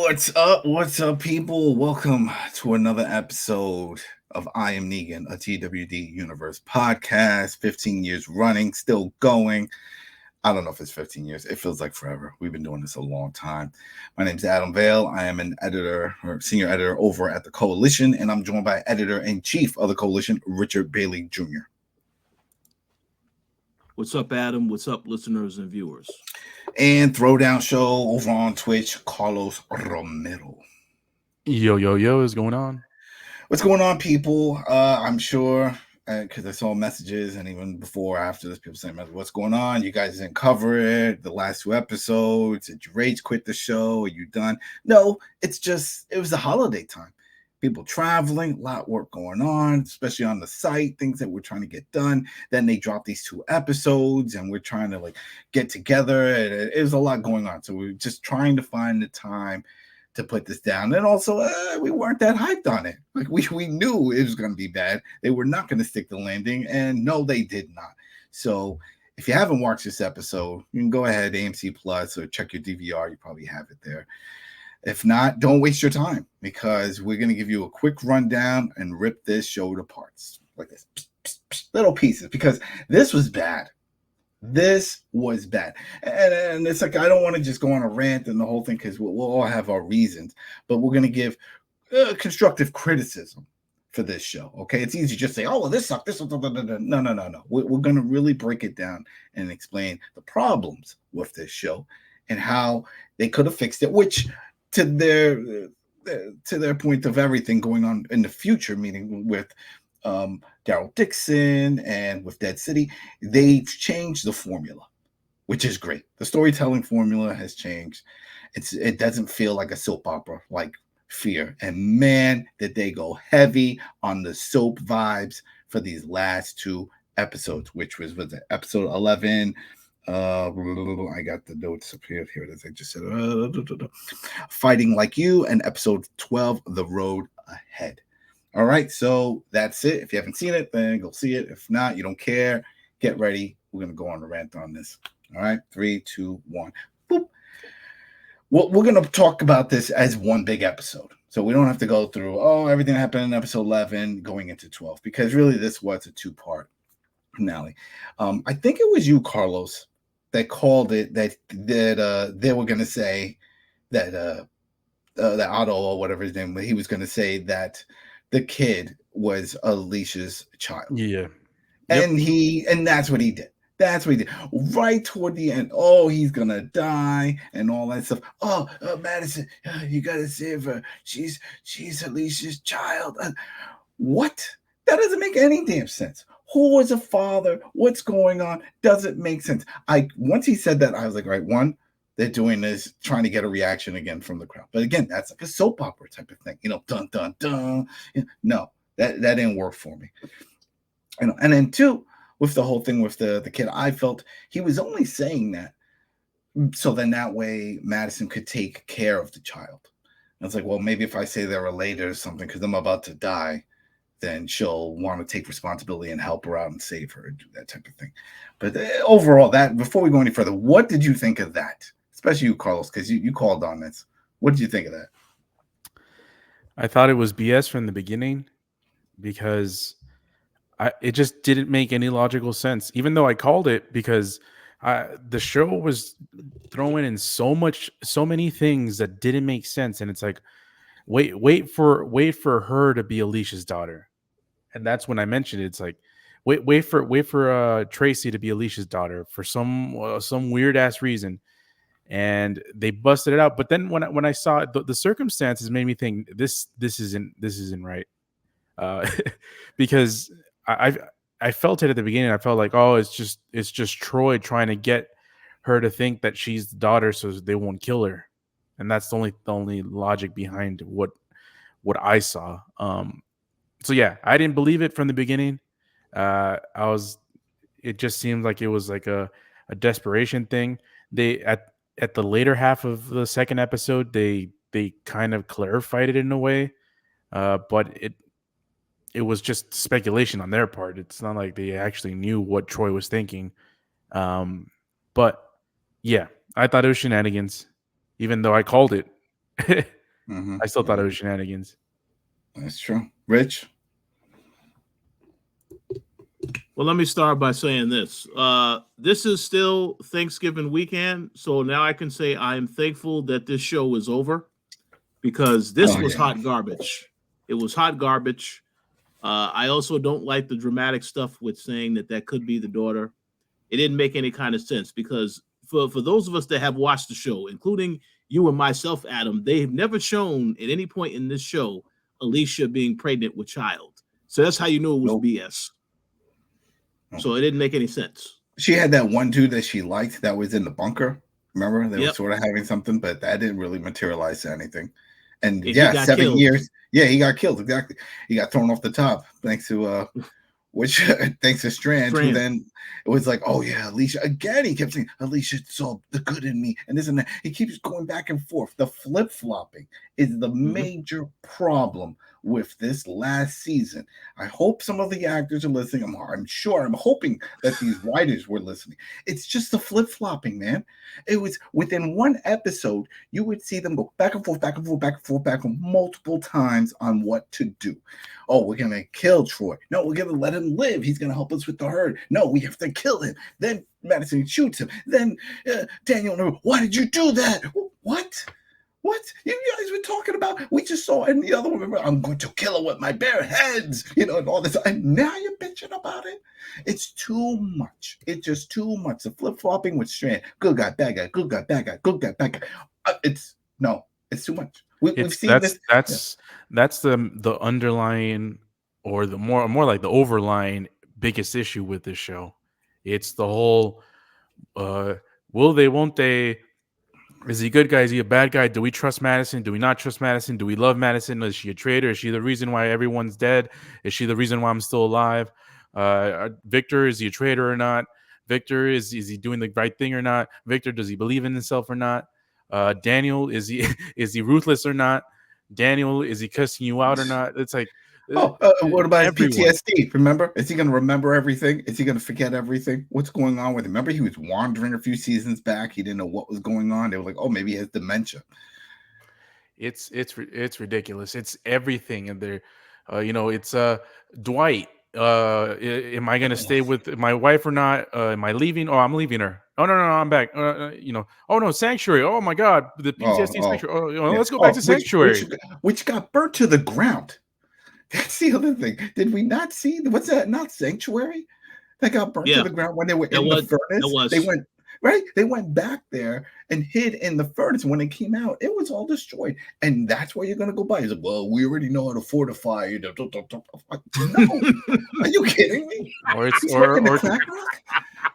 What's up? What's up, people? Welcome to another episode of I Am Negan, a TWD Universe podcast. 15 years running, still going. I don't know if it's 15 years. It feels like forever. We've been doing this a long time. My name is Adam Vale. I am an editor or senior editor over at the Koalition, and I'm joined by editor-in-chief of the Koalition, Richard Bailey Jr. What's up, Adam? What's up, listeners and viewers? And Throwdown Show over on Twitch, Carlos Romero. Yo, is going on? What's going on, people? I'm sure because I saw messages, and even before, after this, people saying, "What's going on? You guys didn't cover it. The last two episodes. Did you rage quit the show? Are you done?" No, it's just it was the holiday time. People traveling, a lot of work going on, especially on the site, things that we're trying to get done. Then they dropped these two episodes, and we're trying to get together. And it was a lot going on, so we're just trying to find the time to put this down. And also, we weren't that hyped on it. We knew it was going to be bad. They were not going to stick the landing, and no, they did not. So if you haven't watched this episode, you can go ahead, AMC Plus, or check your DVR. You probably have it there. If not, don't waste your time, because we're going to give you a quick rundown and rip this show to parts like this, little pieces, because this was bad. This was bad. And it's like, I don't want to just go on a rant and the whole thing, because we'll all have our reasons, but we're going to give constructive criticism for this show. Okay. It's easy to just say, oh, well, this sucked. This no. We're going to really break it down and explain the problems with this show and how they could have fixed it, which to their point of everything going on in the future, meaning with Daryl Dixon and with Dead City, they've changed the formula, which is great. The storytelling formula has changed. It doesn't feel like a soap opera like Fear. And man, did they go heavy on the soap vibes for these last two episodes, which was it, episode 11. I got the notes up here. Here it is. I just said Fighting Like You, and episode 12, The Road Ahead. All right, so that's it. If you haven't seen it, then go see it. If not, you don't care. Get ready. We're going to go on a rant on this. All right, 3, 2, 1. Boop. Well, we're going to talk about this as one big episode. So we don't have to go through, everything that happened in episode 11 going into 12, because really this was a two-part finale. I think it was you, Carlos, that called it that they were going to say that that Otto or whatever his name was, he was going to say that the kid was Alicia's child. Yeah. And and that's what he did. That's what he did. Right toward the end. Oh, he's going to die and all that stuff. Oh, Madison, you got to save her. She's Alicia's child. What? That doesn't make any damn sense. Who was a father? What's going on? Doesn't make sense. Once he said that, I was like, all right, one, they're doing this, trying to get a reaction again from the crowd. But again, that's like a soap opera type of thing. Dun, dun, dun. No, that didn't work for me. And then two, with the whole thing with the kid, I felt he was only saying that so then that way Madison could take care of the child. And it's like, well, maybe if I say they're related or something, because I'm about to die, then she'll want to take responsibility and help her out and save her and do that type of thing. But overall, that before we go any further, what did you think of that? Especially you, Carlos, because you called on this. What did you think of that? I thought it was BS from the beginning, because it just didn't make any logical sense, even though I called it, because the show was throwing in so many things that didn't make sense. And it's like, wait for her to be Alicia's daughter. And that's when I mentioned it. It's like, wait for Tracy to be Alicia's daughter for some weird ass reason, and they busted it out. But then when I saw it, the circumstances made me think this isn't right, because I felt it at the beginning. I felt like, it's just Troy trying to get her to think that she's the daughter so they won't kill her, and that's the only logic behind what I saw. So yeah, I didn't believe it from the beginning. It just seemed like it was like a desperation thing. They at the later half of the second episode, they kind of clarified it in a way, but it was just speculation on their part. It's not like they actually knew what Troy was thinking. But yeah, I thought it was shenanigans, even though I called it. I still thought it was shenanigans. That's true. Rich? Well, let me start by saying this. This is still Thanksgiving weekend, so now I can say I am thankful that this show is over because this was hot garbage. It was hot garbage. I also don't like the dramatic stuff with saying that could be the daughter. It didn't make any kind of sense because for those of us that have watched the show, including you and myself, Adam, they've never shown at any point in this show Alicia being pregnant with child. So that's how you know it was BS. So it didn't make any sense. She had that one dude that she liked that was in the bunker. Remember? They were sort of having something, but that didn't really materialize to anything. And 7 killed. years. Yeah, he got killed. Exactly. He got thrown off the top thanks to thanks to Strand. Who then it was like, oh yeah, Alicia. Again, he kept saying, Alicia saw the good in me, and this and that. He keeps going back and forth. The flip-flopping is the major problem with this last season. I hope some of the actors are listening. I'm hoping that these writers were listening. It's just the flip-flopping, man. It was within one episode, you would see them go back and forth, back and forth, back and forth, back and forth multiple times on what to do. Oh, we're going to kill Troy. No, we're going to let him live. He's going to help us with the herd. No, we have to kill him. Then Madison shoots him. Then Daniel, why did you do that? What? What? You guys were talking about, we just saw in the other one, remember, I'm going to kill her with my bare hands, and all this. And now you're bitching about it? It's too much. It's just too much. The flip-flopping with Strand. Good guy, bad guy, good guy, bad guy, good guy, bad guy. It's too much. We've seen this. That's the underlying, or the more like the overlying biggest issue with this show. It's the whole, will they, won't they? Is he a good guy? Is he a bad guy? Do we trust Madison? Do we not trust Madison? Do we love Madison? Is she a traitor? Is she the reason why everyone's dead? Is she the reason why I'm still alive? Victor, is he a traitor or not? Victor, is he doing the right thing or not? Victor, does he believe in himself or not? Daniel, is he ruthless or not? Daniel, is he cussing you out or not? It's like, what about his PTSD? Remember? Is he going to remember everything? Is he going to forget everything? What's going on with him? Remember, he was wandering a few seasons back. He didn't know what was going on. They were like, oh, maybe he has dementia. It's ridiculous. It's everything in there. It's Dwight. Am I going to stay with my wife or not? Am I leaving? Oh, I'm leaving her. Oh, no, I'm back. Oh, no, Sanctuary. Oh, my God. The PTSD Sanctuary. Let's go back to Sanctuary. Which got burnt to the ground. That's the other thing. Did we not see? What's that? Not Sanctuary? That got burnt to the ground when they were in the furnace. They went right. They went back there and hid in the furnace. When it came out, it was all destroyed. And that's where you're going to go by. He's like, well, we already know how to fortify. No, are you kidding me?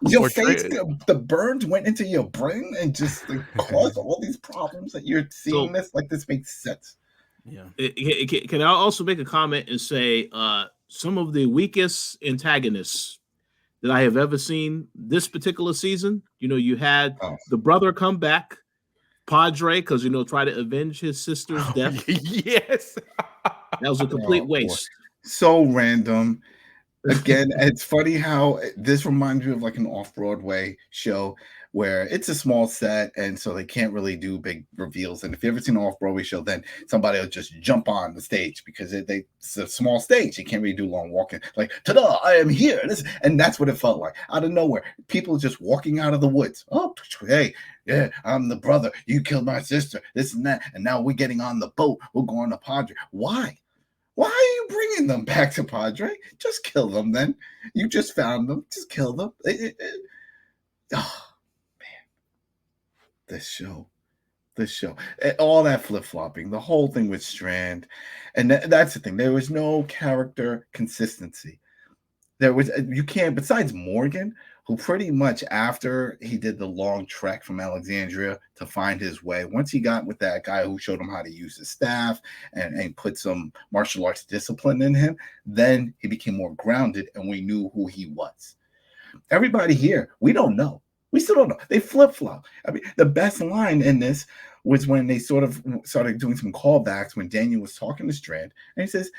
Your face, the burns went into your brain and just caused all these problems that you're seeing. This makes sense. Yeah. Can I also make a comment and say some of the weakest antagonists that I have ever seen this particular season? You had the brother come back, Padre, because try to avenge his sister's death. Yes, that was a complete waste. So random. Again, it's funny how this reminds me of like an off-Broadway show where it's a small set, and so they can't really do big reveals. And if you've ever seen an off-Broadway show, then somebody will just jump on the stage because it's a small stage. You can't really do long walking. Like, ta-da, I am here. And that's what it felt like. Out of nowhere, people just walking out of the woods. Oh, hey, yeah, I'm the brother. You killed my sister, this and that. And now we're getting on the boat. We're going to Padre. Why? Why are you bringing them back to Padre? Just kill them then. You just found them. Just kill them. Oh, man. This show. All that flip-flopping. The whole thing with Strand. And that's the thing. There was no character consistency. You can't, besides Morgan, who pretty much after he did the long trek from Alexandria to find his way, once he got with that guy who showed him how to use his staff and put some martial arts discipline in him, then he became more grounded and we knew who he was. Everybody here, we don't know. We still don't know. They flip-flop. I mean, the best line in this was when they sort of started doing some callbacks when Daniel was talking to Strand, and he says,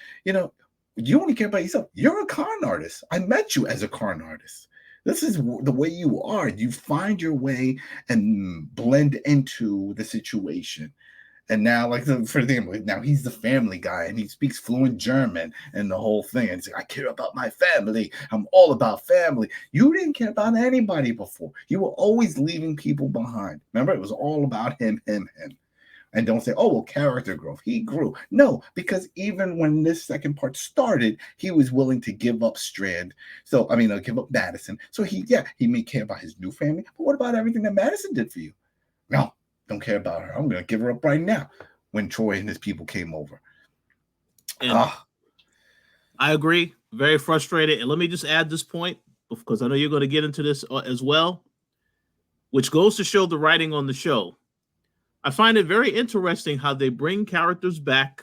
you only care about yourself. You're a con artist. I met you as a con artist. This is the way you are. You find your way and blend into the situation. And now, like for the now he's the family guy and he speaks fluent German and the whole thing. And it's like, I care about my family. I'm all about family. You didn't care about anybody before. You were always leaving people behind. Remember, it was all about him. And don't say, oh, well, character growth. He grew. No, because even when this second part started, he was willing to give up Strand. So, I mean, give up Madison. So he may care about his new family. But what about everything that Madison did for you? No. Don't care about her. I'm going to give her up right now when Troy and his people came over. I agree. Very frustrated. And let me just add this point, because I know you're going to get into this as well, which goes to show the writing on the show. I find it very interesting how they bring characters back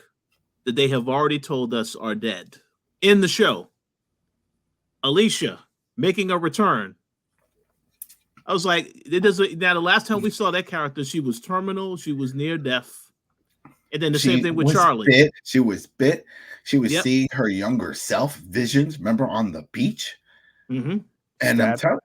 that they have already told us are dead. In the show, Alicia making a return. I was like, it doesn't. Now, the last time we saw that character, she was terminal. She was near death. And then the same thing with Charlie. She was bit. She was seeing her younger self visions. Remember on the beach? Mm-hmm. And I'm telling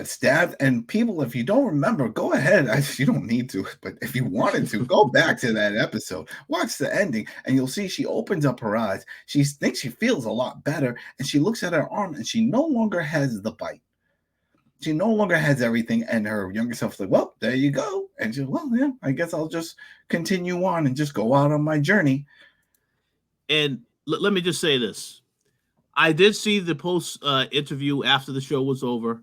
stabbed. And people, if you don't remember, go ahead. You don't need to, but if you wanted to, go back to that episode. Watch the ending, and you'll see she opens up her eyes. She thinks she feels a lot better, and she looks at her arm, and she no longer has the bite. She no longer has everything, and her younger self's like, well, there you go. And she's, well, yeah, I guess I'll just continue on and just go out on my journey. And let me just say this. I did see the post interview after the show was over.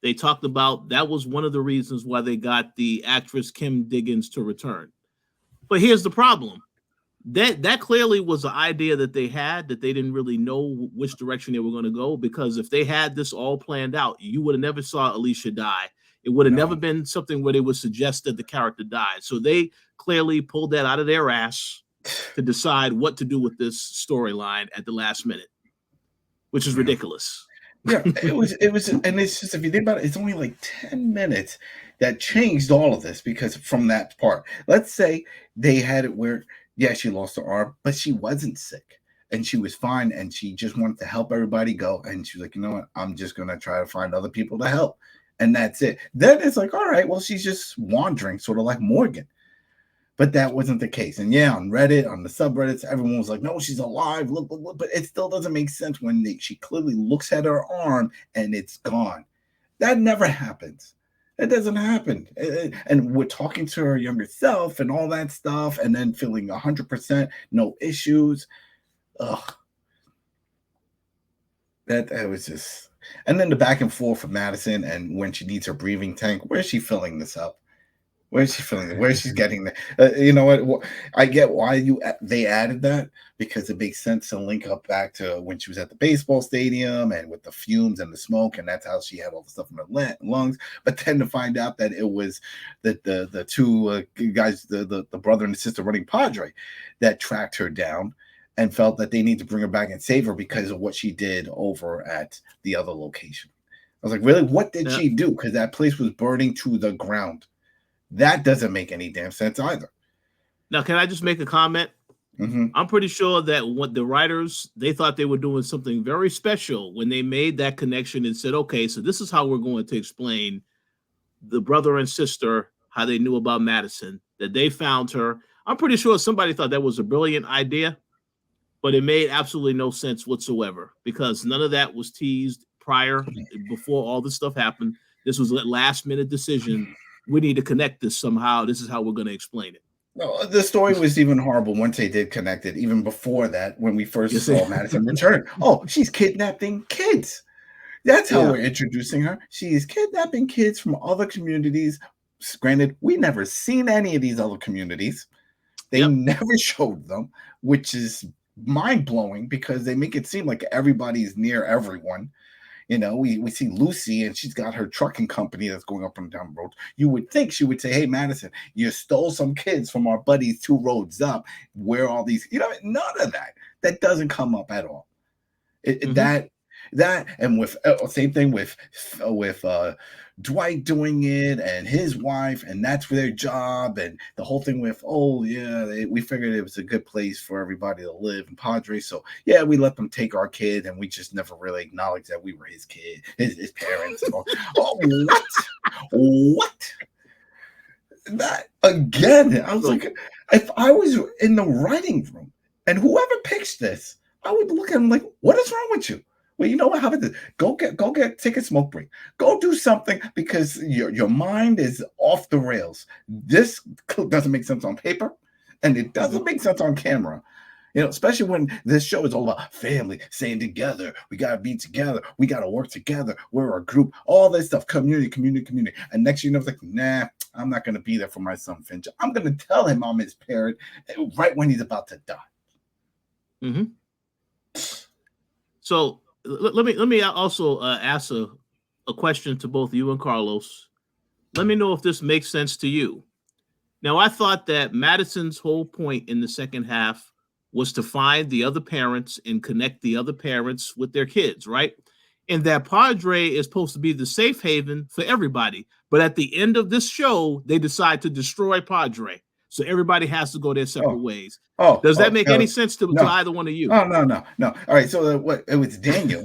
They talked about that was one of the reasons why they got the actress Kim Diggins to return. But here's the problem. That clearly was an idea that they had, that they didn't really know which direction they were going to go, because if they had this all planned out, you would have never saw Alicia die. It would have never been something where they would suggest that the character died. So they clearly pulled that out of their ass to decide what to do with this storyline at the last minute, which is ridiculous. Yeah, it was, and it's just, if you think about it, it's only like 10 minutes that changed all of this, because from that part, let's say they had it where, yeah, she lost her arm, but she wasn't sick and she was fine and she just wanted to help everybody go. And she was like, you know what? I'm just going to try to find other people to help. And that's it. Then it's like, all right, well, she's just wandering, sort of like Morgan. But that wasn't the case. And yeah, on Reddit, on the subreddits, everyone was like, no, she's alive. Look. But it still doesn't make sense when she clearly looks at her arm and it's gone. That never happens. It doesn't happen. And we're talking to her younger self and all that stuff, and then feeling 100% no issues. Ugh. That was just... And then the back and forth of Madison, and when she needs her breathing tank, where is she filling this up? Where is she filling it? Where is she getting that? You know what? I get why they added that, because it makes sense to link up back to when she was at the baseball stadium and with the fumes and the smoke, and that's how she had all the stuff in her lungs. But then to find out that it was the two guys, the brother and the sister running Padre, that tracked her down and felt that they need to bring her back and save her because of what she did over at the other location. I was like, really? What did she do? Because that place was burning to the ground. That doesn't make any damn sense either. Now, can I just make a comment? Mm-hmm. I'm pretty sure that what the writers, they thought they were doing something very special when they made that connection and said, okay, so this is how we're going to explain the brother and sister, how they knew about Madison, that they found her. I'm pretty sure somebody thought that was a brilliant idea, but it made absolutely no sense whatsoever, because none of that was teased before all this stuff happened. This was a last minute decision. We need to connect this somehow. This is how we're going to explain it. No, the story was even horrible once they did connect it. Even before that, when we first saw Madison return. Oh, she's kidnapping kids. That's how we're introducing her. She is kidnapping kids from other communities. Granted, we never seen any of these other communities. They never showed them, which is mind-blowing, because they make it seem like everybody's near everyone. You know, we see Lucy, and she's got her trucking company that's going up and down the road. You would think she would say, hey, Madison, you stole some kids from our buddies 2 roads up. Where are all these? You know, none of that. That doesn't come up at all. That and with same thing with Dwight doing it and his wife, and that's their job, and the whole thing with, we figured it was a good place for everybody to live in Padre, so yeah, we let them take our kid, and we just never really acknowledged that we were his kid, his parents. And all. Oh, what? that again. I was like, if I was in the writing room and whoever pitched this, I would look at him like, what is wrong with you? Well, you know what? How about this? Go take a smoke break. Go do something because your mind is off the rails. This doesn't make sense on paper, and it doesn't make sense on camera. You know, especially when this show is all about family, staying together. We got to be together. We got to work together. We're a group. All this stuff, community. And next you know, it's like, nah, I'm not going to be there for my son, Finch. I'm going to tell him I'm his parent right when he's about to die. Mm-hmm. So let me also ask a question to both you and Carlos. Let me know if this makes sense to you. Now, I thought that Madison's whole point in the second half was to find the other parents and connect the other parents with their kids, right? And that Padre is supposed to be the safe haven for everybody. But at the end of this show, they decide to destroy Padre. So everybody has to go their separate ways. Does that make any sense to either one of you? No. All right, so it was Daniel.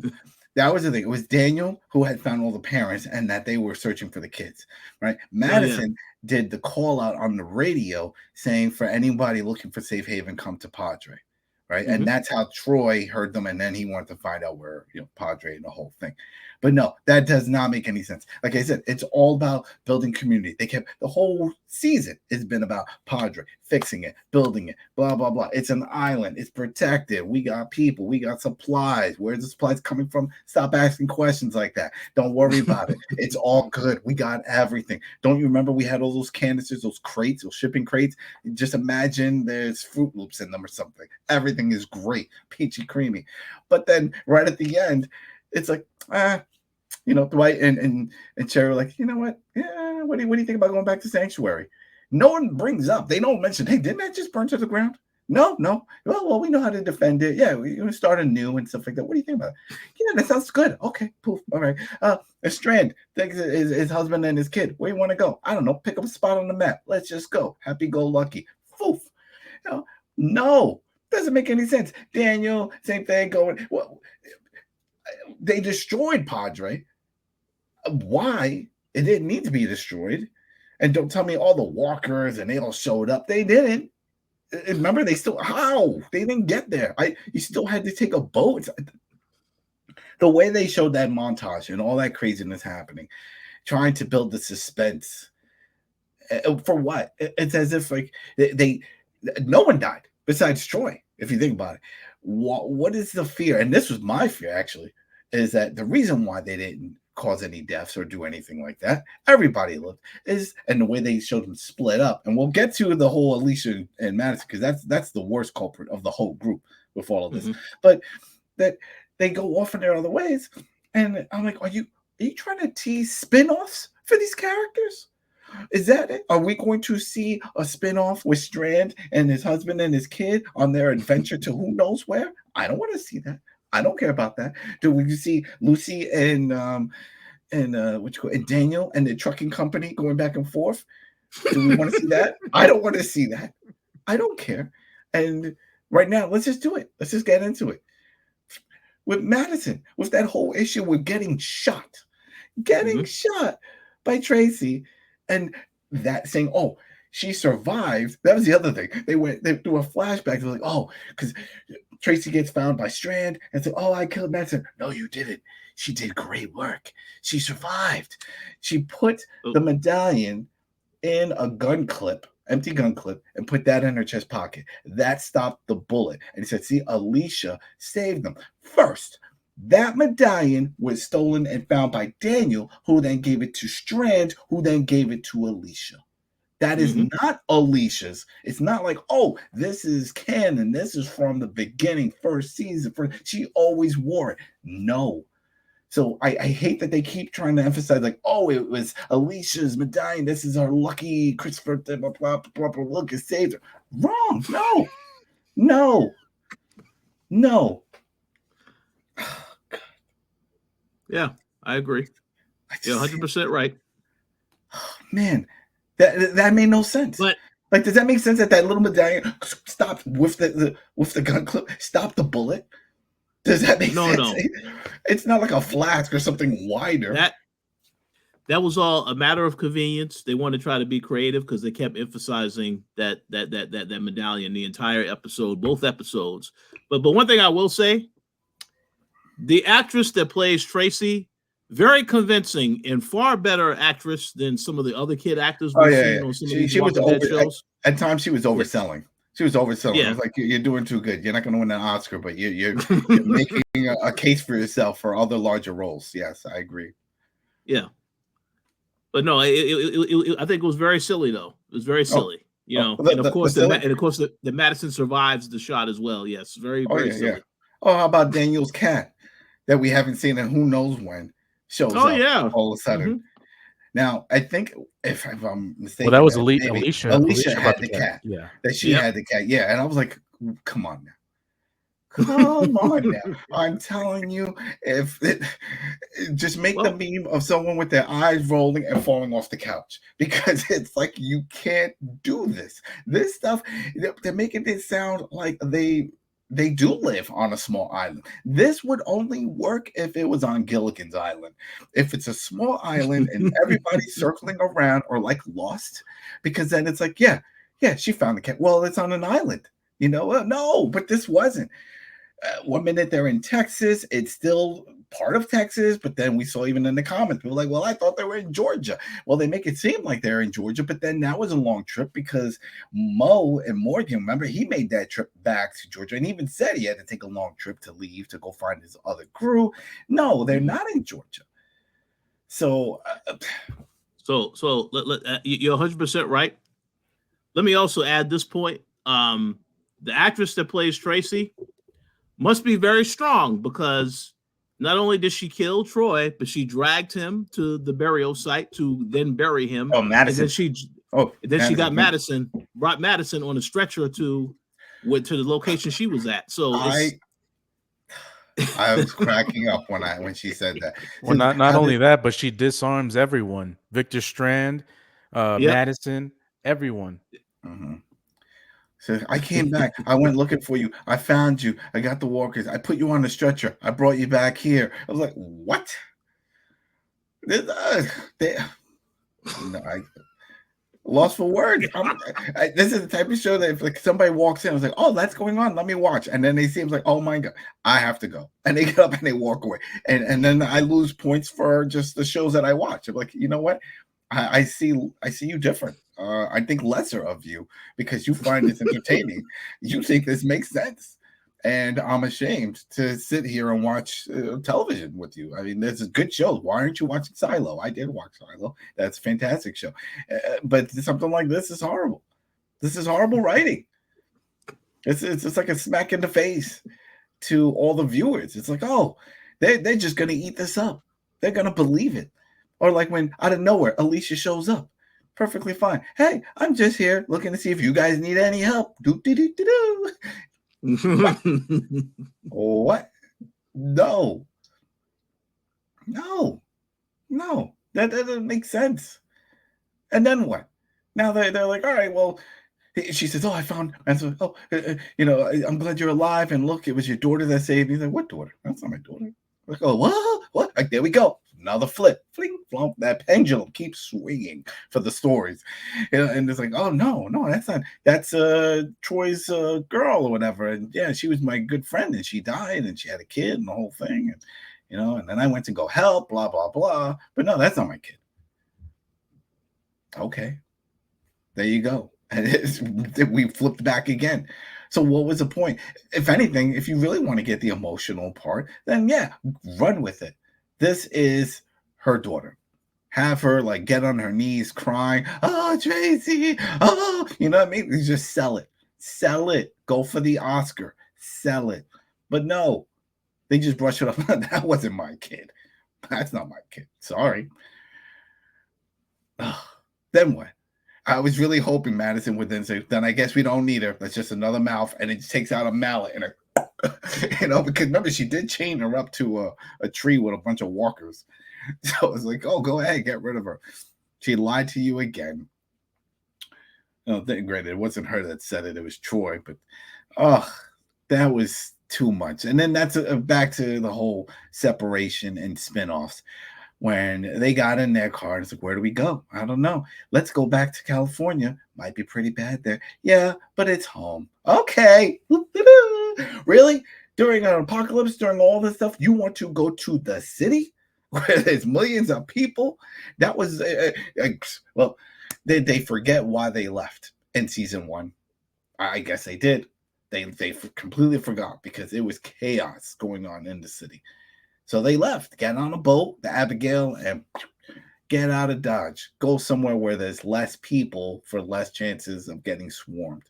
That was the thing. It was Daniel who had found all the parents and that they were searching for the kids, right? Madison did the call out on the radio saying for anybody looking for safe haven, come to Padre, right? Mm-hmm. And that's how Troy heard them, and then he wanted to find out where, you know, Padre and the whole thing. But no, that does not make any sense. Like I said, it's all about building community. They kept the whole season has been about Padre fixing it, building it, blah blah blah. It's an island. It's protected. We got people. We got supplies. Where's the supplies coming from? Stop asking questions like that. Don't worry about it. It's all good. We got everything. Don't you remember we had all those canisters, those crates, those shipping crates? Just imagine there's Fruit Loops in them or something. Everything is great, peachy creamy. But then right at the end, it's like, you know, Dwight and Cherry were like, you know what? Yeah, what do you think about going back to Sanctuary? No one brings up. They don't mention, hey, didn't that just burn to the ground? No. Well, we know how to defend it. Yeah, we're going to start anew and stuff like that. What do you think about it? Yeah, that sounds good. Okay, poof. All right. Strand thinks his husband and his kid. Where you want to go? I don't know. Pick up a spot on the map. Let's just go. Happy go lucky. Poof. You know, no, doesn't make any sense. Daniel, same thing going. Well, they destroyed Padre. Why? It didn't need to be destroyed. And don't tell me all the walkers and they all showed up. They didn't. Remember, they still they didn't get there. You still had to take a boat. The way they showed that montage and all that craziness happening, trying to build the suspense. For what? It's as if like they no one died besides Troy, if you think about it. What is the fear? And this was my fear, actually, is that the reason why they didn't cause any deaths or do anything like that, everybody lived, and the way they showed them split up. And we'll get to the whole Alicia and Madison, because that's the worst culprit of the whole group with all of this. Mm-hmm. But that they go off in their other ways. And I'm like, are you trying to tease spin-offs for these characters? Is that it? Are we going to see a spin-off with Strand and his husband and his kid on their adventure to who knows where? I don't want to see that. I don't care about that. Do we see Lucy and Daniel and the trucking company going back and forth? Do we want to see that? I don't want to see that. I don't care. And right now, let's just do it. Let's just get into it. With Madison, with that whole issue with getting shot by Tracy, and that saying, oh, she survived. That was the other thing. They do a flashback. They're like, oh, because Tracy gets found by Strand and said, oh, I killed Madison. No, you didn't. She did great work. She survived. She put the medallion in a gun clip, empty gun clip, and put that in her chest pocket. That stopped the bullet. And he said, see, Alicia saved them. First, that medallion was stolen and found by Daniel, who then gave it to Strand, who then gave it to Alicia. That is not Alicia's. It's not like, oh, this is canon. This is from the beginning, first season. She always wore it. No. So I hate that they keep trying to emphasize, like, oh, it was Alicia's medallion. This is our lucky Christopher, blah, blah, blah, blah, blah, look, it saved her. Wrong. No. Yeah, I agree. You're 100% right. Man. That made no sense. But like, does that make sense that little medallion stopped with the gun clip, stopped the bullet? Does that make sense? No. It's not like a flask or something wider. that was all a matter of convenience. They wanted to try to be creative because they kept emphasizing that medallion the entire episode, both episodes. But one thing I will say, the actress that plays Tracy, very convincing and far better actress than some of the other kid actors we've seen on some of these Walking Dead shows. At times she was overselling. She was overselling. Yeah. I was like, you're doing too good. You're not going to win an Oscar, but you're making a case for yourself for other larger roles. Yes, I agree. Yeah. But no, I think it was very silly, though. It was very silly, and of course, the Madison survives the shot as well. Yes, very silly. Yeah. Oh, how about Daniel's cat that we haven't seen in who knows when shows up all of a sudden? Mm-hmm. Now, I think if I'm mistaken, well, that was Alicia had the cat. Yeah, that she had the cat. Yeah, and I was like, come on now. Come on now. I'm telling you, just make the meme of someone with their eyes rolling and falling off the couch, because it's like, you can't do this. This stuff, they're making it sound like they do live on a small island. This would only work if it was on Gilligan's Island. If it's a small island and everybody's circling around, or like Lost, because then it's like, yeah, she found the cat. Well, it's on an island, no, but this wasn't. 1 minute they're in Texas, it's still part of Texas, but then we saw even in the comments, people were like, well, I thought they were in Georgia. Well, they make it seem like they're in Georgia, but then that was a long trip because Mo and Morgan, remember, he made that trip back to Georgia and even said he had to take a long trip to leave to go find his other crew. No, they're not in Georgia. So you're 100% right. Let me also add this point. The actress that plays Tracy must be very strong, because not only did she kill Troy, but she dragged him to the burial site to then bury him. Oh, Madison. And then she got Madison, brought Madison on a stretcher to the location she was at. So I was cracking up when she said that. Well, not only that, but she disarms everyone. Victor Strand, Madison, everyone. Mm-hmm. So I came back. I went looking for you. I found you. I got the walkers. I put you on the stretcher. I brought you back here. I was like, what? I lost for words. This is the type of show that if like somebody walks in, I was like, oh, that's going on. Let me watch. And then they seem like, oh my God, I have to go. And they get up and they walk away. And then I lose points for just the shows that I watch. I'm like, you know what? I see you different. I think lesser of you because you find this entertaining. You think this makes sense. And I'm ashamed to sit here and watch television with you. I mean, there's a good show. Why aren't you watching Silo? I did watch Silo. That's a fantastic show. But something like this is horrible. This is horrible writing. It's like a smack in the face to all the viewers. It's like, oh, they're just going to eat this up. They're going to believe it. Or like when out of nowhere, Alicia shows up. Perfectly fine. Hey, I'm just here looking to see if you guys need any help. Do. What? No. That doesn't make sense. And then what? Now they're like, all right, well, she says, oh, I found, and so, I'm glad you're alive. And look, it was your daughter that saved me. Like, what daughter? That's not my daughter. Like, oh, what? Like, there we go. Another flip, fling, flump. That pendulum keeps swinging for the stories, and it's like, oh no, that's not. That's Troy's girl or whatever, and yeah, she was my good friend, and she died, and she had a kid, and the whole thing, and and then I went to go help, blah blah blah. But no, that's not my kid. Okay, there you go, and we flipped back again. So what was the point? If anything, if you really want to get the emotional part, then yeah, run with it. This is her daughter. Have her like get on her knees crying, oh, Tracy, oh, you know what I mean? You just sell it. Go for the Oscar, sell it. But no, they just brush it off. That wasn't my kid. That's not my kid. Sorry. Then what? I was really hoping Madison would then say, then I guess we don't need her. That's just another mouth. And it just takes out a mallet and because remember, she did chain her up to a tree with a bunch of walkers. So I was like, oh, go ahead, get rid of her. She lied to you again. Granted, it wasn't her that said it. It was Troy. But, that was too much. And then that's back to the whole separation and spinoffs. when they got in their car. It's like, where do we go? I don't know. Let's go back to California. Might be pretty bad there. Yeah, but it's home. Okay. Really? During an apocalypse, during all this stuff, you want to go to the city where there's millions of people? That was, well, they forget why they left in season 1. I guess they did. They completely forgot because it was chaos going on in the city. So they left, get on a boat, the Abigail, and get out of Dodge. Go somewhere where there's less people for less chances of getting swarmed.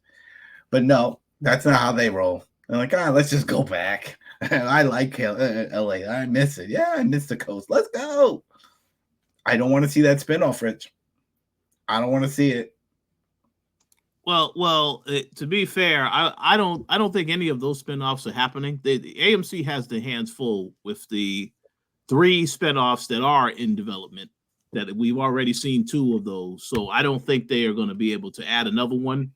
But no, that's not how they roll. They're like, let's just go back. I like LA. I miss it. Yeah, I miss the coast. Let's go. I don't want to see that spinoff, Rich. I don't want to see it. Well, to be fair, I don't think any of those spinoffs are happening. The AMC has their hands full with the 3 spinoffs that are in development. That we've already seen 2 of those, so I don't think they are going to be able to add another one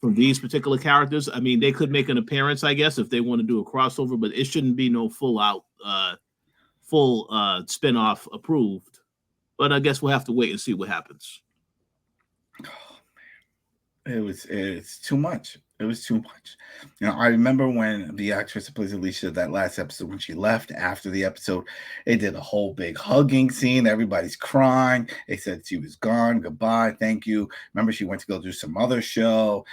from these particular characters. I mean, they could make an appearance, I guess, if they want to do a crossover, but it shouldn't be no full spinoff approved. But I guess we'll have to wait and see what happens. It's too much. It was too much. I remember when the actress that plays Alicia, that last episode, when she left after the episode, they did a whole big hugging scene. Everybody's crying. They said she was gone. Goodbye. Thank you. Remember, she went to go do some other show.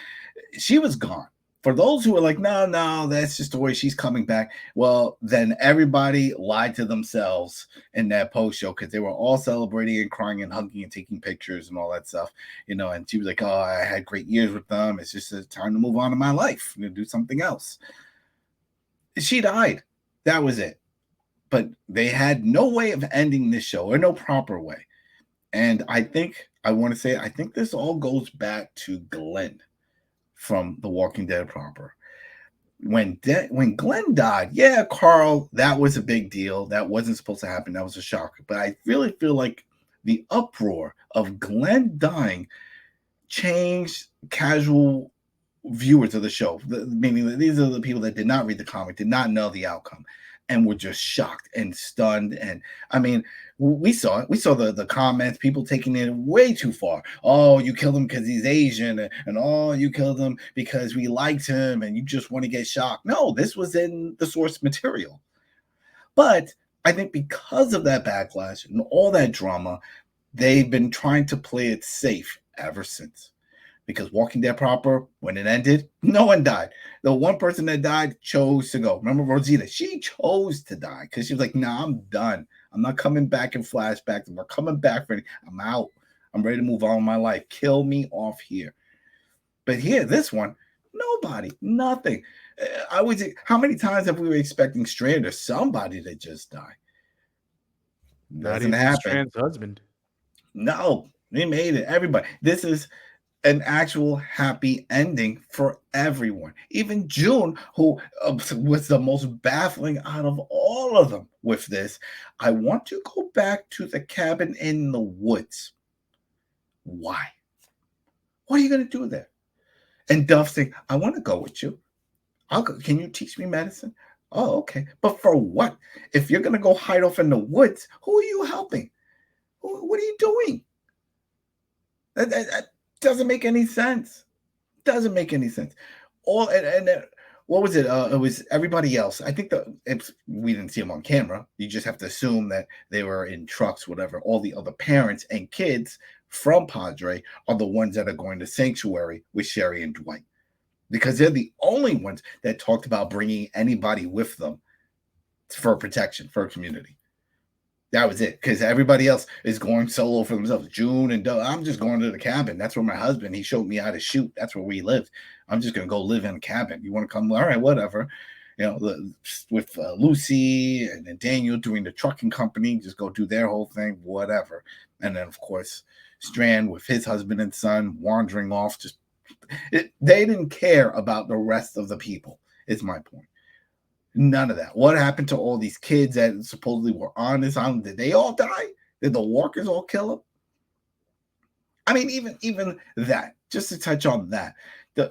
She was gone. For those who are like, no, that's just the way she's coming back. Well, then everybody lied to themselves in that post show because they were all celebrating and crying and hugging and taking pictures and all that stuff, and she was like, oh, I had great years with them. It's just time to move on in my life, do something else. She died. That was it. But they had no way of ending this show or no proper way. And I think this all goes back to Glenn from The Walking Dead proper. When Glenn died, yeah, Carl, that was a big deal. That wasn't supposed to happen. That was a shock. But I really feel like the uproar of Glenn dying changed casual viewers of the show. Meaning that these are the people that did not read the comic, did not know the outcome, and were just shocked and stunned. And I mean, we saw it. We saw the comments, people taking it way too far. Oh, you killed him because he's Asian, and oh, you killed him because we liked him, and you just want to get shocked. No, this was in the source material. But I think because of that backlash and all that drama, they've been trying to play it safe ever since. Because Walking Dead proper, when it ended, no one died. The one person that died chose to go. Remember Rosita? She chose to die because she was like, nah, I'm done. I'm not coming back in flashbacks. I'm not coming back for any. I'm out. I'm ready to move on with my life. Kill me off here. But here, this one, nobody, nothing. How many times have we been expecting Strand or somebody to just die? Doesn't happen. Strand's husband. No, they made it. Everybody. This is an actual happy ending for everyone. Even June, who was the most baffling out of all of them with this. I want to go back to the cabin in the woods. Why? What are you going to do there? And Duff saying, I want to go with you. I'll go. Can you teach me medicine? Oh, okay. But for what? If you're going to go hide off in the woods, who are you helping? What are you doing? That doesn't make any sense. Doesn't make any sense. What was it? It was everybody else. I think we didn't see them on camera. You just have to assume that they were in trucks, whatever. All the other parents and kids from Padre are the ones that are going to Sanctuary with Sherry and Dwight, because they're the only ones that talked about bringing anybody with them for protection, for a community. That was it, because everybody else is going solo for themselves. June and Doug, I'm just going to the cabin. That's where my husband, he showed me how to shoot. That's where we lived. I'm just going to go live in a cabin. You want to come? All right, whatever. With Lucy and then Daniel doing the trucking company, just go do their whole thing, whatever. And then, of course, Strand with his husband and son wandering off. They didn't care about the rest of the people, is my point. None of that. What happened to all these kids that supposedly were on this island? Did they all die? Did the walkers all kill them? I mean, even that, just to touch on that,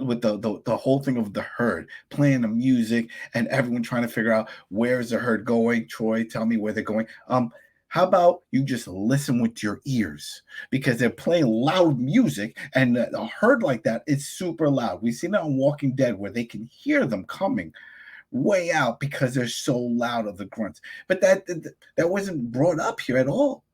with the whole thing of the herd, playing the music and everyone trying to figure out where's the herd going. Troy, tell me where they're going. How about you just listen with your ears? Because they're playing loud music, and a herd like that is super loud. We've seen it on Walking Dead where they can hear them coming way out because they're so loud of the grunts. But that wasn't brought up here at all.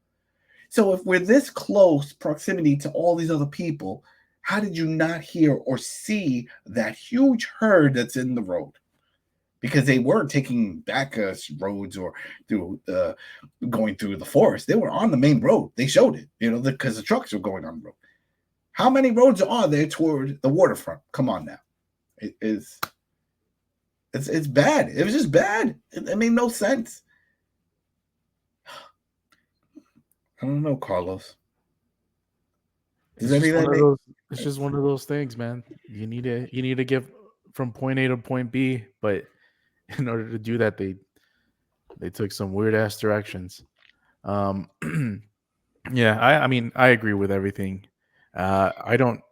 So if we're this close proximity to all these other people, how did you not hear or see that huge herd that's in the road? Because they weren't taking back roads or through going through the forest. They were on the main road. They showed it, because the trucks were going on the road. How many roads are there toward the waterfront? Come on now. It's bad. It was just bad. It made no sense. I don't know, Carlos. It's just one of those things, man. You need to get from point A to point B, but in order to do that, they took some weird ass directions. Yeah, I mean, I agree with everything. It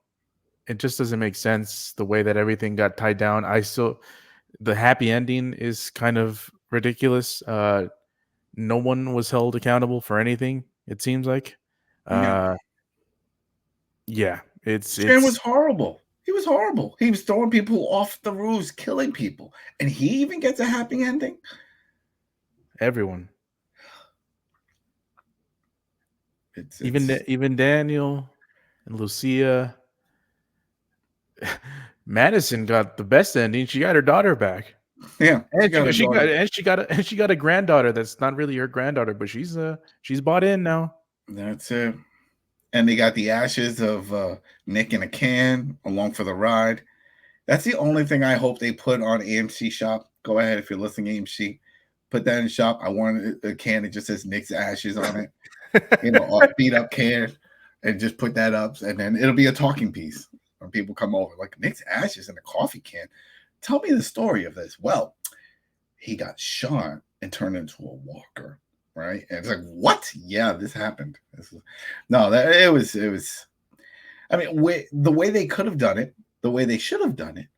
just doesn't make sense the way that everything got tied down. The happy ending is kind of ridiculous. No one was held accountable for anything, it seems like. Yeah, Strand was horrible. He was horrible. He was throwing people off the roofs, killing people. And he even gets a happy ending? Everyone. Even Daniel and Lucia. Madison got the best ending. She got her daughter back. Yeah. She got a granddaughter that's not really her granddaughter, but she's bought in now. That's it. And they got the ashes of Nick in a can along for the ride. That's the only thing I hope they put on AMC shop. Go ahead if you're listening, AMC. Put that in shop. I want a can that just says Nick's ashes on it. A beat up can, and just put that up, and then it'll be a talking piece when people come over. Like, Nick's ashes in a coffee can. Tell me the story of this. Well, he got shot and turned into a walker. Right? And it's like, what? Yeah, this happened. It was. I mean, the way they could have done it, the way they should have done it,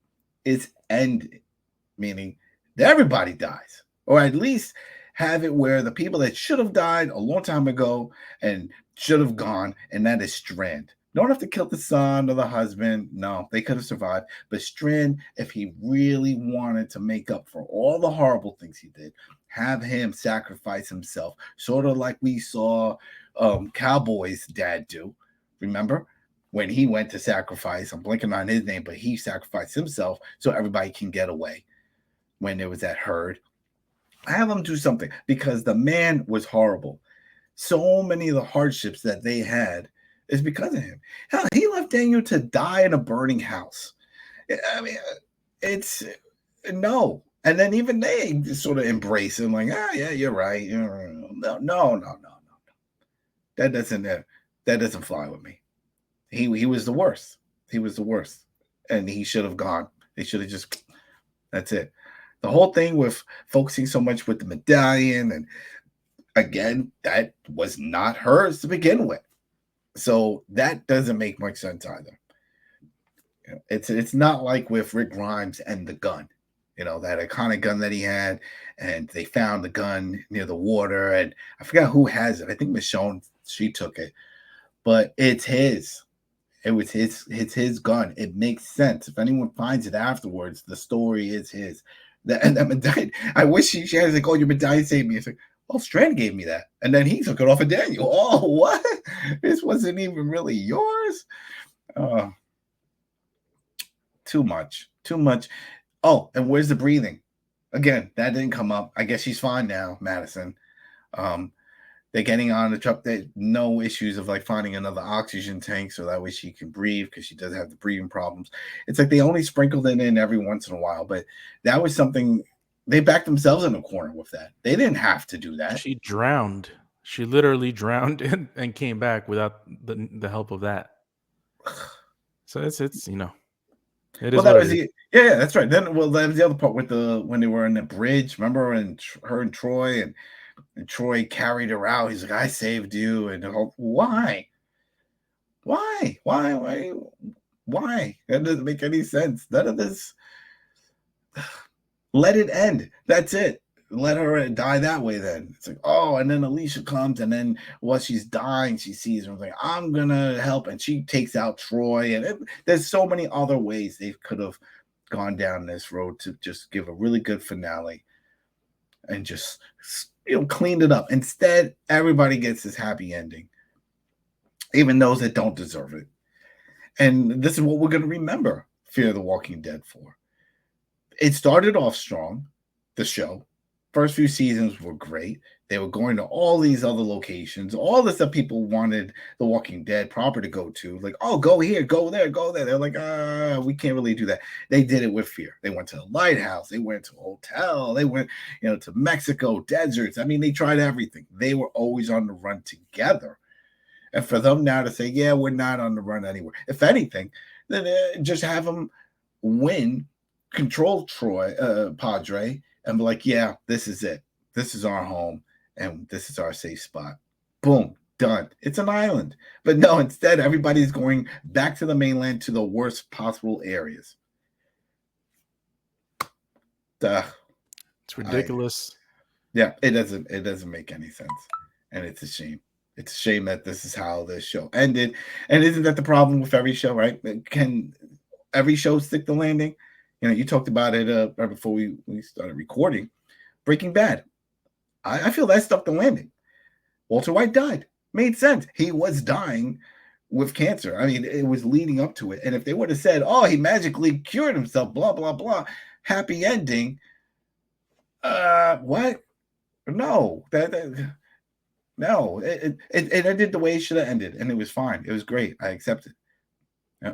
is end it, meaning that everybody dies, or at least have it where the people that should have died a long time ago and should have gone, and that is Strand. Don't have to kill the son or the husband. No, they could have survived. But Strand, if he really wanted to make up for all the horrible things he did, have him sacrifice himself, sort of like we saw Cowboy's dad do. Remember? When he went to sacrifice, I'm blanking on his name, but he sacrificed himself so everybody can get away when there was that herd. Have him do something, because the man was horrible. So many of the hardships that they had is because of him. Hell, he left Daniel to die in a burning house. I mean, it's no. And then even they sort of embrace him, like, yeah, you're right. No. That doesn't fly with me. He was the worst. He was the worst. And he should have gone. They should have just, that's it. The whole thing with focusing so much with the medallion, and again, that was not hers to begin with. So that doesn't make much sense either. It's not like with Rick Grimes and the gun, that iconic gun that he had, and they found the gun near the water, and I forgot who has it. I think Michonne, she took it, but it's his. It was his gun. It makes sense. If anyone finds it afterwards, the story is his. That medallion, I wish she has like, oh, your medallion saved me. It's like, oh, Strand gave me that. And then he took it off of Daniel. Oh, what? This wasn't even really yours? Too much. Oh, and where's the breathing? Again, that didn't come up. I guess she's fine now, Madison. They're getting on the truck. There's no issues of like finding another oxygen tank so that way she can breathe, because she does have the breathing problems. It's like they only sprinkled it in every once in a while, but that was something they backed themselves in a corner with that. They didn't have to do that. She drowned. She literally drowned and came back without the help of that. So it's it is. Well, that was yeah, that's right. Then, well, that was the other part with when they were in the bridge. Remember, and her and Troy and Troy carried her out. He's like, "I saved you," and why? That doesn't make any sense. None of this. Let it end. That's it. let her die that way. Then it's like, oh, and then Alicia comes, and then while she's dying, she sees her and like, I'm gonna help, and she takes out Troy. And there's so many other ways they could have gone down this road to just give a really good finale and just cleaned it up. Instead, everybody gets this happy ending, even those that don't deserve it. And this is what we're going to remember Fear the Walking Dead for. It started off strong, the show. First few seasons were great. They were going to all these other locations, all the stuff people wanted The Walking Dead proper to go to. Like, oh, go here, go there, go there. They're like, we can't really do that. They did it with Fear. They went to the lighthouse. They went to a hotel. They went, to Mexico, deserts. I mean, they tried everything. They were always on the run together. And for them now to say, yeah, we're not on the run anywhere. If anything, then just have them win, control Troy, Padre, and be like, yeah, this is it. This is our home, and this is our safe spot. Boom, done. It's an island. But no, instead, everybody's going back to the mainland to the worst possible areas. It's ridiculous. It doesn't make any sense. And it's a shame. It's a shame that this is how this show ended. And isn't that the problem with every show, right? Can every show stick the landing? You talked about it right before we started recording. Breaking Bad. I feel that stuck the landing. Walter White died. Made sense. He was dying with cancer. I mean, it was leading up to it. And if they would have said, oh, he magically cured himself, blah, blah, blah, happy ending. What? No. No, it ended the way it should have ended, and it was fine. It was great. I accept it.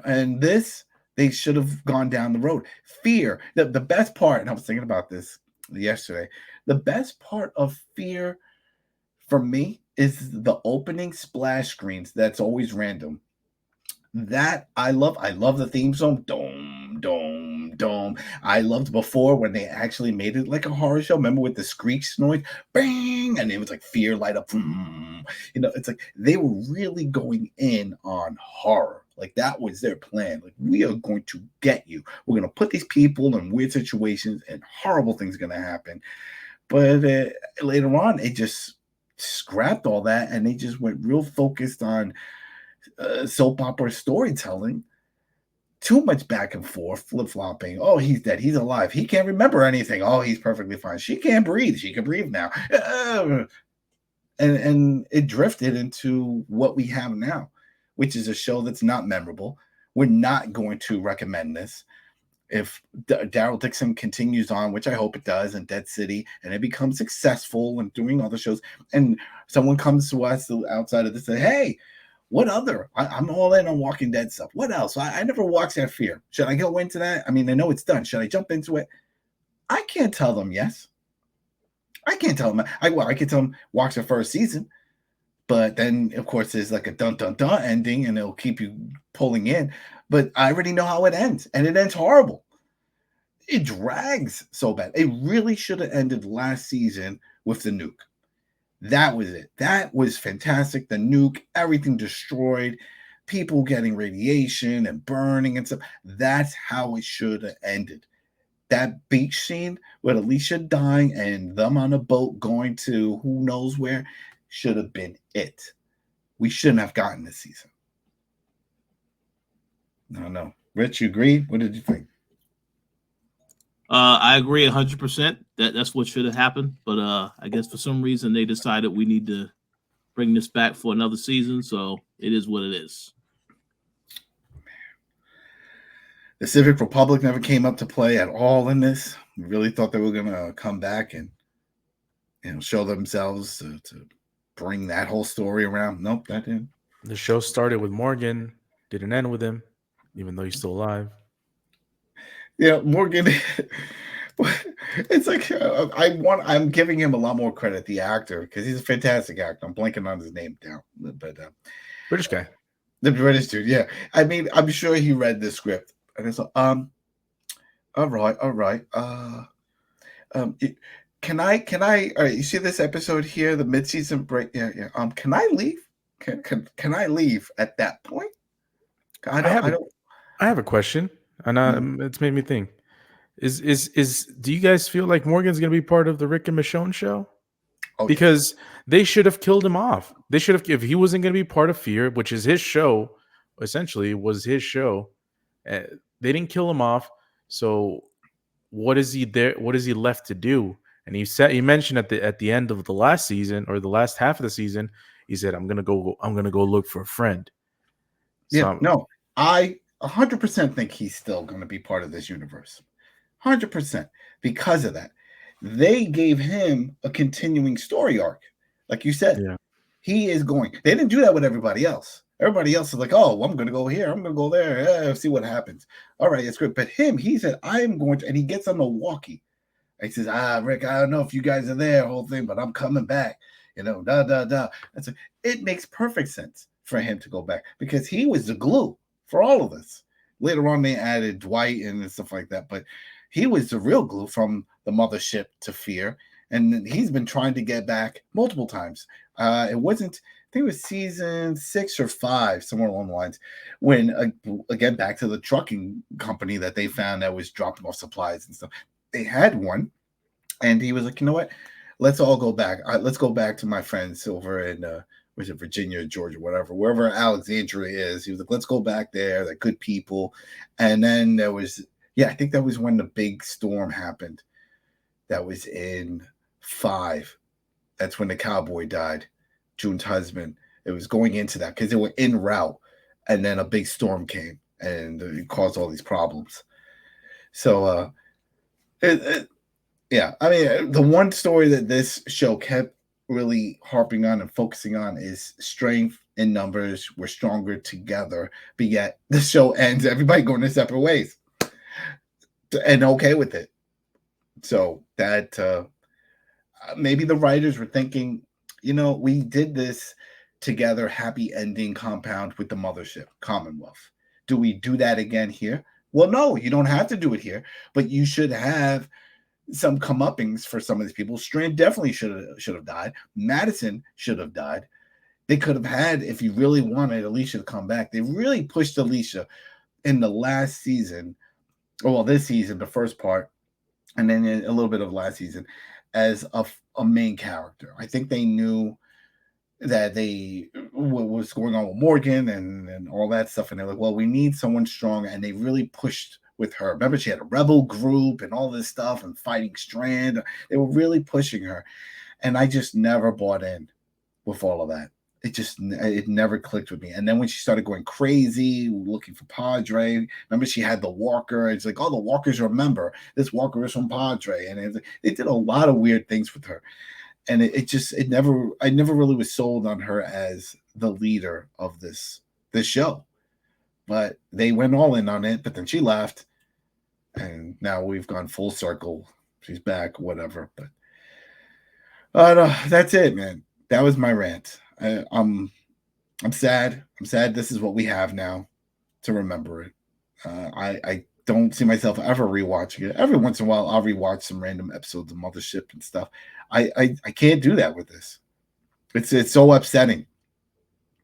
And this, they should have gone down the road. Fear, the best part, and I was thinking about this yesterday, the best part of Fear for me is the opening splash screens. That's always random. That I love. I love the theme song. Dome, dome, dome. I loved before when they actually made it like a horror show. Remember with the screech noise? Bang! And it was like fear light up. It's like they were really going in on horror. Like that was their plan. Like, we are going to get you. We're going to put these people in weird situations and horrible things are going to happen. But later on, it just scrapped all that and they just went real focused on soap opera storytelling. Too much back and forth, flip-flopping. Oh, he's dead. He's alive. He can't remember anything. Oh, he's perfectly fine. She can't breathe. She can breathe now. And it drifted into what we have now, which is a show that's not memorable. We're not going to recommend this. If Daryl Dixon continues on, which I hope it does, in Dead City, and it becomes successful and doing other shows, and someone comes to us outside of this and say, hey, what other? I'm all in on Walking Dead stuff. What else? I never watched that Fear. Should I go into that? I mean, I know it's done. Should I jump into it? I can't tell them yes. I can't tell them. I can tell them watch the first season. But then, of course, there's like a dun-dun-dun ending, and it'll keep you pulling in. But I already know how it ends, and it ends horrible. It drags so bad. It really should have ended last season with the nuke. That was it. That was fantastic. The nuke, everything destroyed, people getting radiation and burning and stuff. That's how it should have ended. That beach scene with Alicia dying and them on a boat going to who knows where should have been it. We shouldn't have gotten this season. No. Rich, you agree? What did you think? I agree 100%. That's what should have happened. But I guess for some reason they decided we need to bring this back for another season. So it is what it is. The Civic Republic never came up to play at all in this. We really thought they were going to come back and show themselves to bring that whole story around. Nope, that didn't. The show started with Morgan, didn't end with him, even though he's still alive. Yeah, Morgan. It's like I'm giving him a lot more credit, the actor, because he's a fantastic actor. I'm blanking on his name now, but British guy, the British dude. Yeah, I mean, I'm sure he read the script and it's like, all right. Can I? All right, you see this episode here, the mid-season break? Yeah. Can I leave? Can I leave at that point? I have a question, and it's made me think. Do you guys feel like Morgan's gonna be part of the Rick and Michonne show? Oh, Because they should have killed him off. They should have, if he wasn't going to be part of Fear, which is his show, essentially was his show. They didn't kill him off. So what is he there? What is he left to do? And he mentioned at the end of the last season or the last half of the season, he said, I'm gonna go look for a friend. yeah. No, I 100% think he's still going to be part of this universe. 100% because of that. They gave him a continuing story arc. Like you said, Yeah. he is going. They didn't do that with everybody else. Everybody else is like, oh, well, I'm going to go here. I'm going to go there. Yeah, see what happens. All right, it's good. But him, he said, I am going to, and he gets on the walkie. He says, Rick, I don't know if you guys are there, whole thing, but I'm coming back. It makes perfect sense for him to go back because he was the glue for all of this. Later on, they added Dwight and stuff like that, but he was the real glue from the mothership to Fear, and he's been trying to get back multiple times. It wasn't, I think it was season 6 or 5, somewhere along the lines, when, again, back to the trucking company that they found that was dropping off supplies and stuff. They had one, and he was like, you know what? Let's all go back. Let's go back to my friends over in was it Virginia, Georgia, whatever, wherever Alexandria is. He was like, let's go back there. They're good people. And then there was, I think that was when the big storm happened. That was in 5. That's when the cowboy died, June's husband. It was going into that because they were en route, and then a big storm came and it caused all these problems. So, yeah, I mean, the one story that this show kept really harping on and focusing on is strength in numbers. We're stronger together, but yet the show ends, everybody going their separate ways, and okay with it. So that maybe the writers were thinking, we did this together, happy ending compound with the mothership, Commonwealth. Do we do that again here? Well, no, you don't have to do it here, but you should have some comeuppings for some of these people. Strand definitely should have died. Madison should have died. They could have had, if you really wanted Alicia to come back, they really pushed Alicia in the last season, this season, the first part, and then a little bit of last season, as a main character. I think they knew that what was going on with Morgan and all that stuff, and they're like, well, we need someone strong, and they really pushed with her. Remember, she had a rebel group and all this stuff and fighting Strand. They were really pushing her, and I just never bought in with all of that. It never clicked with me. And then when she started going crazy looking for Padre, remember she had the walker. It's like, oh, the walkers remember this walker is from Padre, and they did a lot of weird things with her. And I never really was sold on her as the leader of this show. But they went all in on it, but then she left, and now we've gone full circle. She's back, whatever. But that's it, man. That was my rant. I'm sad. I'm sad this is what we have now to remember it. I don't see myself ever rewatching it. Every once in a while, I'll rewatch some random episodes of Mothership and stuff. I can't do that with this. It's so upsetting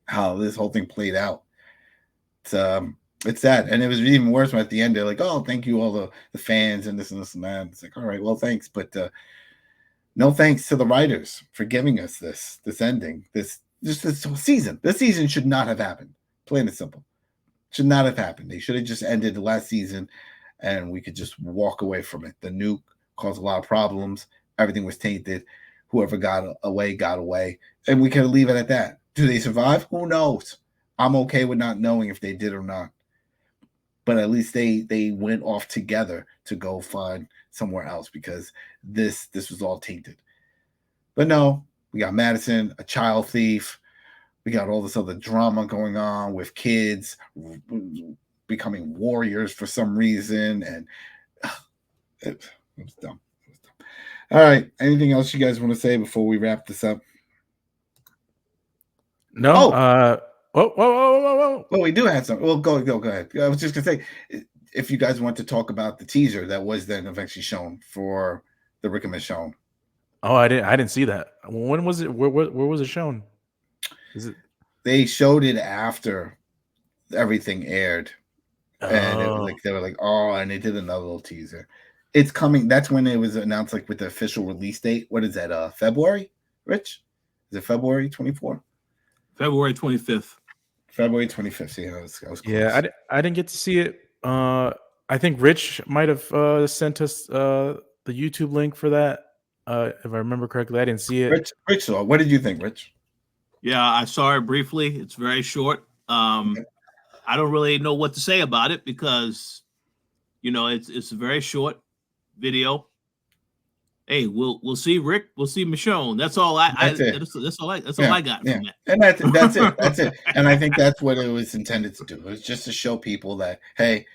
how this whole thing played out. It's sad, and it was even worse when at the end they're like, "Oh, thank you all the fans and this and this and that." It's like, all right, well, thanks, but no thanks to the writers for giving us this ending. This season. This season should not have happened. Plain and simple, should not have happened. They should have just ended the last season, and we could just walk away from it. The nuke caused a lot of problems. Everything was tainted. Whoever got away, and we could leave it at that. Do they survive? Who knows? I'm okay with not knowing if they did or not. But at least they went off together to go find somewhere else because this was all tainted. But no, we got Madison, a child thief. We got all this other drama going on with kids becoming warriors for some reason, and it was dumb. All right. Anything else you guys want to say before we wrap this up? No. Whoa. Well, we do have some. Well, go ahead. I was just gonna say, if you guys want to talk about the teaser that was then eventually shown for the Rick and Michonne. Oh, I didn't see that. When was it? Where was it shown? Is it? They showed it after everything aired, and it was like they were like, oh, and they did another little teaser. It's coming. That's when it was announced, like with the official release date. What is that? February, Rich? Is it February 24th? February 25th. February 25th. See, I was close. Yeah, I didn't get to see it. I think Rich might have sent us the YouTube link for that. If I remember correctly, I didn't see it. Rich, what did you think, Rich? Yeah, I saw it briefly. It's very short. I don't really know what to say about it because, it's a very short video. Hey, we'll see Rick. We'll see Michonne. That's all I got from it. And that's it. That's it. And I think that's what it was intended to do. It was just to show people that, hey,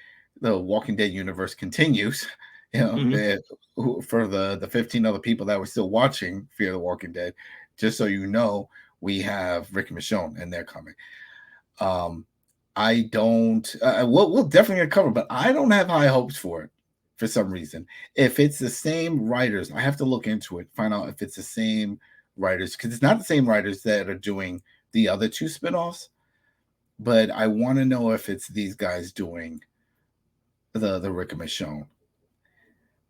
the Walking Dead universe continues. For the 15 other people that were still watching Fear the Walking Dead, just so you know, we have Rick and Michonne, and they're coming. I don't. We'll definitely cover, but I don't have high hopes for it for some reason. If it's the same writers, I have to look into it, find out if it's the same writers, because it's not the same writers that are doing the other two spinoffs. But I want to know if it's these guys doing the Rick and Michonne.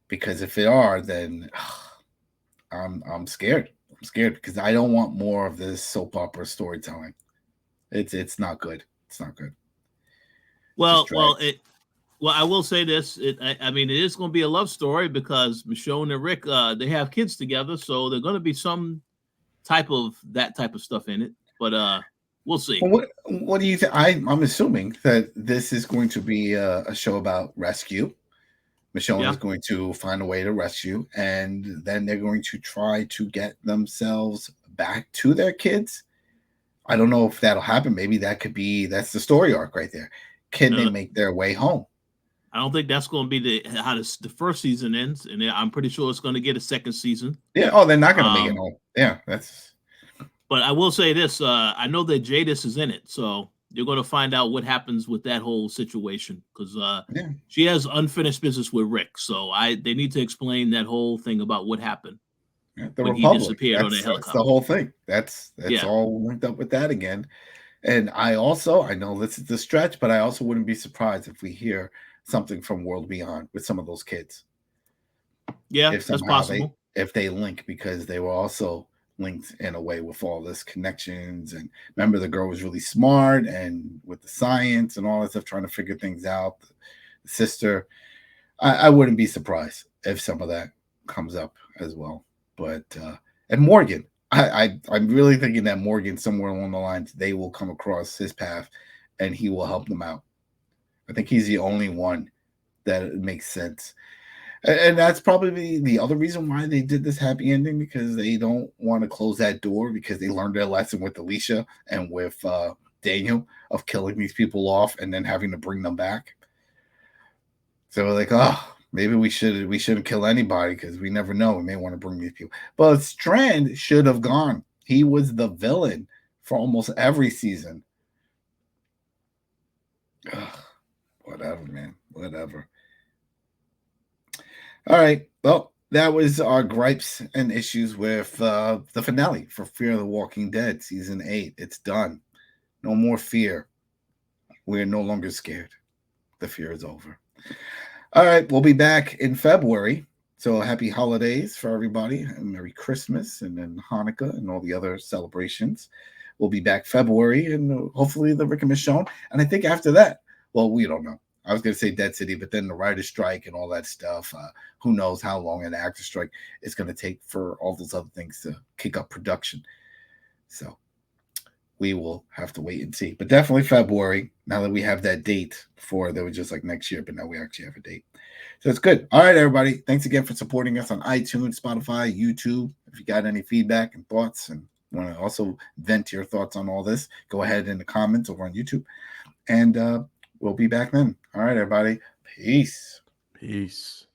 Because if they are, then I'm scared. I'm scared because I don't want more of this soap opera storytelling. It's not good. It's not good. Well, I will say this. I mean, it is going to be a love story because Michonne and Rick, they have kids together, so there's going to be some type of stuff in it. But we'll see. Well, what do you think? I'm assuming that this is going to be a show about rescue. Michonne is going to find a way to rescue, and then they're going to try to get themselves back to their kids. I don't know if that'll happen. Maybe that's the story arc right there. Can they make their way home? I don't think that's going to be how the first season ends, and I'm pretty sure it's going to get a second season. Yeah. Oh, they're not going to make it home. Yeah, that's. But I will say this: I know that Jadis is in it, so you're going to find out what happens with that whole situation because she has unfinished business with Rick. So they need to explain that whole thing about what happened. The when Republic. He disappeared on the helicopter. That's the whole thing. That's all linked up with that again. And I know this is the stretch, but I also wouldn't be surprised if we hear something from World Beyond with some of those kids. Yeah, that's possible. If they link, because they were also linked in a way with all this connections. And remember, the girl was really smart and with the science and all that stuff, trying to figure things out. The sister, I wouldn't be surprised if some of that comes up as well. But and Morgan, I'm really thinking that Morgan, somewhere along the lines, they will come across his path and he will help them out. I think he's the only one that makes sense. And that's probably the other reason why they did this happy ending, because they don't want to close that door, because they learned their lesson with Alicia and with Daniel of killing these people off and then having to bring them back. So like, maybe we shouldn't kill anybody because we never know. We may want to bring these people. But Strand should have gone. He was the villain for almost every season. Whatever, man. Whatever. All right. Well, that was our gripes and issues with the finale for Fear the Walking Dead season 8. It's done. No more fear. We're no longer scared. The fear is over. All right, we'll be back in February. So happy holidays for everybody. And Merry Christmas and then Hanukkah and all the other celebrations. We'll be back February and hopefully the Rick and Michonne. And I think after that, well, we don't know. I was going to say Dead City, but then the writer's strike and all that stuff. Who knows how long an actor strike is going to take for all those other things to kick up production. So we will have to wait and see. But definitely February, now that we have that date. Before, they were just like next year, but now we actually have a date. So it's good. All right, everybody. Thanks again for supporting us on iTunes, Spotify, YouTube. If you got any feedback and thoughts and want to also vent your thoughts on all this, go ahead in the comments over on YouTube. And we'll be back then. All right, everybody. Peace. Peace.